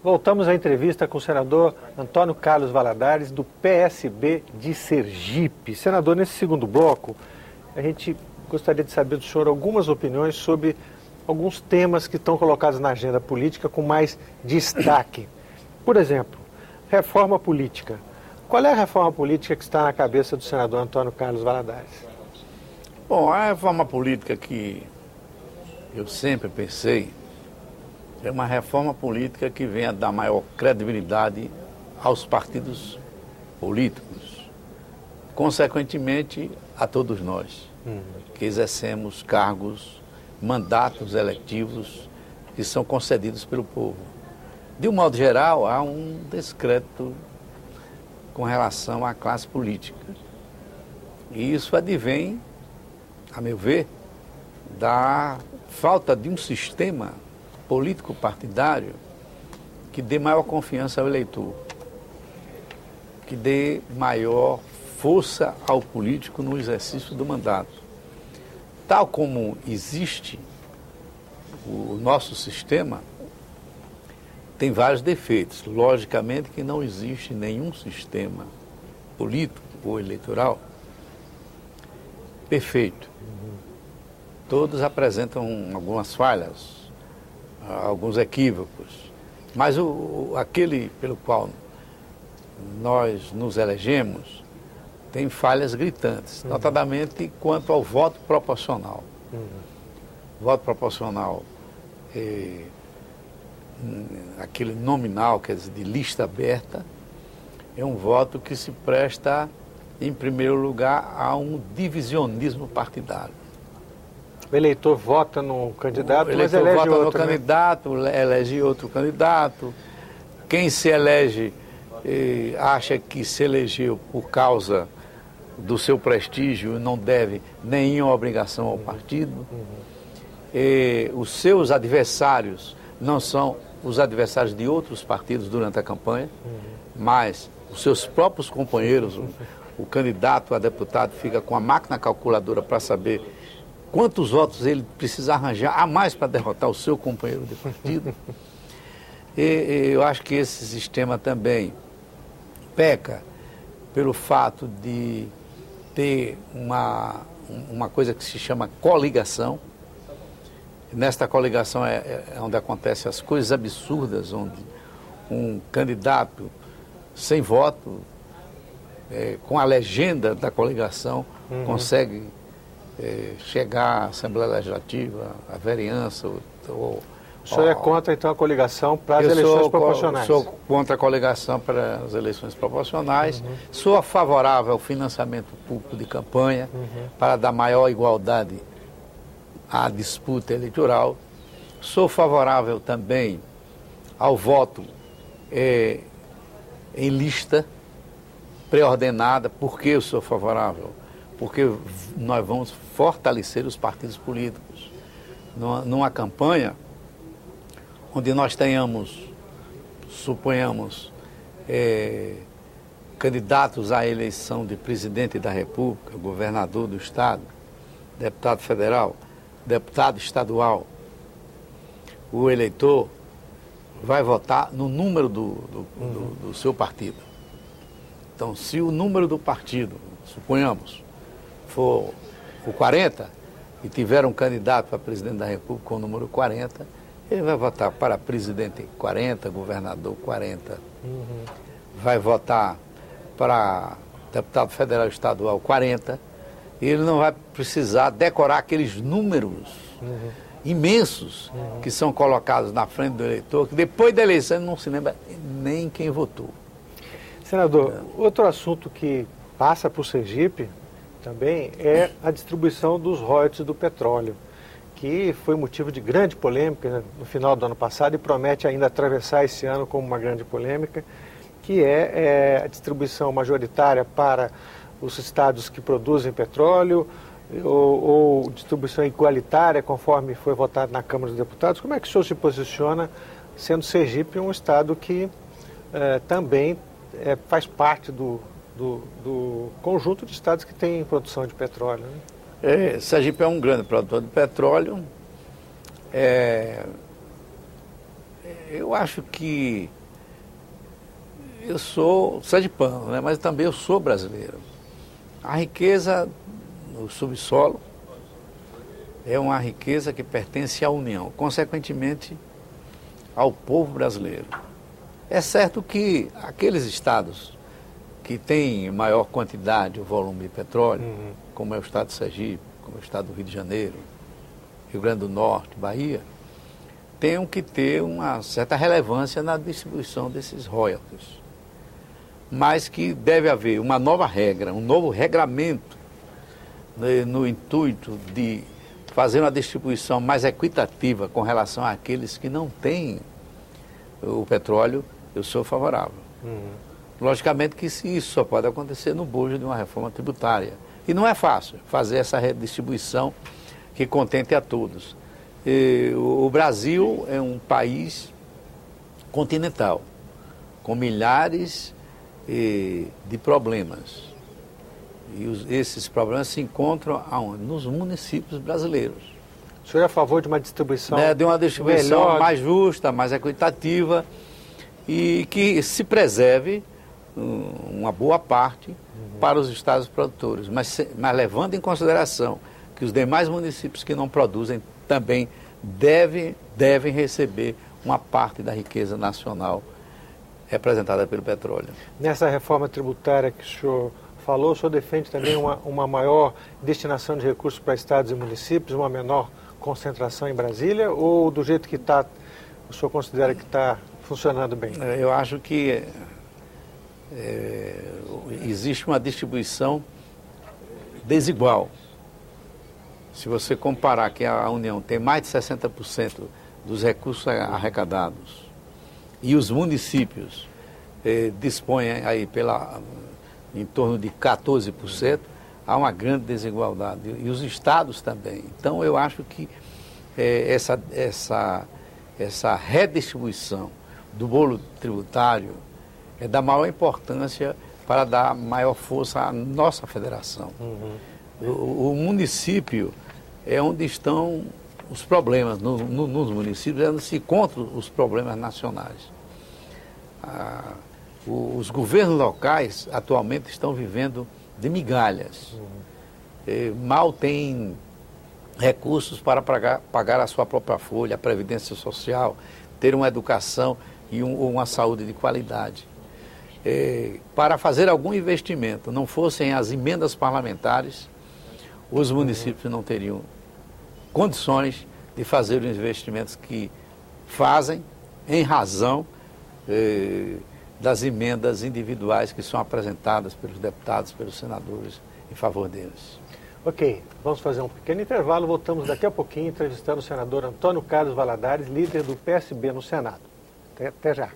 Voltamos à entrevista com o senador Antônio Carlos Valadares, do PSB de Sergipe. Senador, nesse segundo bloco, a gente gostaria de saber do senhor algumas opiniões sobre alguns temas que estão colocados na agenda política com mais destaque. Por exemplo, reforma política. Qual é a reforma política que está na cabeça do senador Antônio Carlos Valadares? Bom, a reforma política que eu sempre pensei é uma reforma política que venha dar maior credibilidade aos partidos políticos, consequentemente a todos nós, que exercemos cargos, mandatos eletivos que são concedidos pelo povo. De um modo geral, há um descrédito com relação à classe política. E isso advém, a meu ver, da falta de um sistema político partidário que dê maior confiança ao eleitor, que dê maior força ao político no exercício do mandato. Tal como existe o nosso sistema, tem vários defeitos. Logicamente que não existe nenhum sistema político ou eleitoral perfeito. Todos apresentam algumas falhas, alguns equívocos, mas aquele pelo qual nós nos elegemos tem falhas gritantes, notadamente quanto ao voto proporcional. Voto proporcional, aquele nominal, quer dizer, de lista aberta, é um voto que se presta, em primeiro lugar, a um divisionismo partidário. O eleitor vota no candidato, mas elege outro. O eleitor vota no candidato, elege outro candidato. Quem se elege acha que se elegeu por causa do seu prestígio e não deve nenhuma obrigação ao partido. Os seus adversários não são os adversários de outros partidos durante a campanha, mas os seus próprios companheiros. O candidato a deputado fica com a máquina calculadora para saber quantos votos ele precisa arranjar a mais para derrotar o seu companheiro de partido. Eu acho que esse sistema também peca pelo fato de ter uma coisa que se chama coligação. Nesta coligação é onde acontecem as coisas absurdas, onde um candidato sem voto, com a legenda da coligação, consegue chegar à Assembleia Legislativa, à vereança. O senhor é contra, então, a coligação para as eleições proporcionais? Eu sou contra a coligação para as eleições proporcionais. Sou favorável ao financiamento público de campanha para dar maior igualdade à disputa eleitoral. Sou favorável também ao voto em lista pré-ordenada. Por que eu sou favorável? Porque nós vamos fortalecer os partidos políticos. Numa campanha onde nós tenhamos, suponhamos, candidatos à eleição de presidente da República, governador do Estado, deputado federal, deputado estadual, o eleitor vai votar no número do seu partido. Então, se o número do partido, suponhamos, for o 40, e tiver um candidato para presidente da República com o número 40, ele vai votar para presidente 40, governador 40. Vai votar para deputado federal e estadual 40. E ele não vai precisar decorar aqueles números imensos que são colocados na frente do eleitor, que depois da eleição ele não se lembra nem quem votou. Senador, outro assunto que passa por Sergipe também é a distribuição dos royalties do petróleo, que foi motivo de grande polêmica no final do ano passado e promete ainda atravessar esse ano como uma grande polêmica, que é a distribuição majoritária para os estados que produzem petróleo ou distribuição igualitária, conforme foi votado na Câmara dos Deputados. Como é que o senhor se posiciona, sendo Sergipe um estado que também faz parte do conjunto de estados que tem produção de petróleo, né? Sergipe é um grande produtor de petróleo, é Eu acho que eu sou sergipano, né? Mas também eu sou brasileiro. A riqueza no subsolo é uma riqueza que pertence à União, consequentemente ao povo brasileiro. É certo que aqueles estados que têm maior quantidade ou volume de petróleo, como é o estado de Sergipe, como é o estado do Rio de Janeiro, Rio Grande do Norte, Bahia, tenham que ter uma certa relevância na distribuição desses royalties. Mas que deve haver uma nova regra, um novo regramento, né, no intuito de fazer uma distribuição mais equitativa com relação àqueles que não têm o petróleo. Eu sou favorável. Logicamente que isso só pode acontecer no bojo de uma reforma tributária. E não é fácil fazer essa redistribuição que contente a todos. O Brasil é um país continental, com milhares de problemas. E esses problemas se encontram aonde? Nos municípios brasileiros. O senhor é a favor de uma distribuição de uma distribuição melhor, mais justa, mais equitativa e que se preserve uma boa parte para os estados produtores, mas levando em consideração que os demais municípios que não produzem também devem receber uma parte da riqueza nacional representada pelo petróleo. Nessa reforma tributária que o senhor falou, o senhor defende também uma maior destinação de recursos para estados e municípios, uma menor concentração em Brasília, ou do jeito que está, o senhor considera que está funcionando bem? Eu acho que existe uma distribuição desigual. Se você comparar que a União tem mais de 60% dos recursos arrecadados e os municípios dispõem aí em torno de 14%, há uma grande desigualdade. E os estados também. Então, eu acho que essa redistribuição do bolo tributário é da maior importância para dar maior força à nossa federação. O município é onde estão os problemas, nos municípios é onde se encontram os problemas nacionais. Os governos locais atualmente estão vivendo de migalhas. Mal têm recursos para pagar a sua própria folha, a previdência social, ter uma educação e uma saúde de qualidade. Para fazer algum investimento, não fossem as emendas parlamentares, os municípios não teriam condições de fazer os investimentos que fazem em razão das emendas individuais que são apresentadas pelos deputados, pelos senadores, em favor deles. Ok, vamos fazer um pequeno intervalo, voltamos daqui a pouquinho entrevistando o senador Antônio Carlos Valadares, líder do PSB no Senado. Até já.